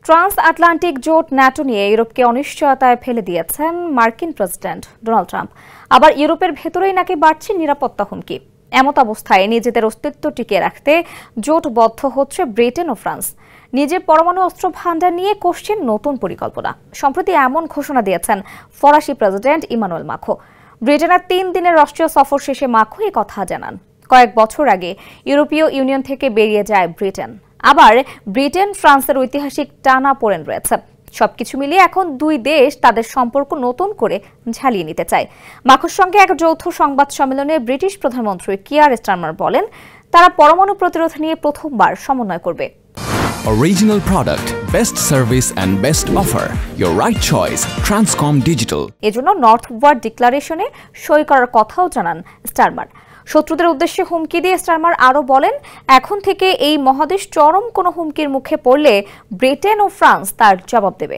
Trans Atlantic জোট NATO নিয়ে ইউরোপকে অনিশ্চয়তায় ফেলে দিয়েছেন মার্কিন প্রেসিডেন্ট ডোনাল্ড ট্রাম্প। আবার ইউরোপের ভেতরেই নাকি বাড়ছে নিরাপত্তা হুমকি। এমত অবস্থায় নিজেদের অস্তিত্ব টিকিয়ে রাখতে জোটবদ্ধ হচ্ছে ব্রিটেন ও ফ্রান্স। নিজের পরমাণু অস্ত্র ভান্ডার নিয়ে করছেন নতুন পরিকল্পনা। সম্প্রতি এমন ঘোষণা দিয়েছেন ফরাসি প্রেসিডেন্ট ইমানুয়েল মাখোঁ। ব্রিটেনের 3 দিনের রাষ্ট্রীয় সফর শেষে মাখোঁ এই কথা জানান। কয়েক বছর আগে ইউরোপীয় ইউনিয়ন থেকে বেরিয়ে যায় ব্রিটেন। আবার ব্রিটেন ফ্রান্সের ঐতিহাসিক টানাপোড়েন রয়েছে। সবকিছু মিলিয়ে এখন দুই দেশ তাদের সম্পর্ক নতুন করে ঝালিয়ে নিতে চায়। মাখোঁর সঙ্গে এক যৌথ সংবাদ সম্মেলনে ব্রিটিশ প্রধানমন্ত্রী কিয়ার স্টারমার বলেন, তারা পরমাণু প্রতিরোধ নিয়ে প্রথমবার সমন্বয় করবে। Original product, best service and best offer. Your right choice, Transcom Digital. এজন্য নর্থ ওয়ার্ড ডিক্লারেশনে সই করার কথাও জানান স্টারমার। শত্রুদের উদ্দেশ্যে হুমকি দিয়ে স্টারমার আরও বলেন, এখন থেকে এই মহাদেশ চরম কোনো হুমকির মুখে পড়লে ব্রিটেন ও ফ্রান্স তার জবাব দেবে।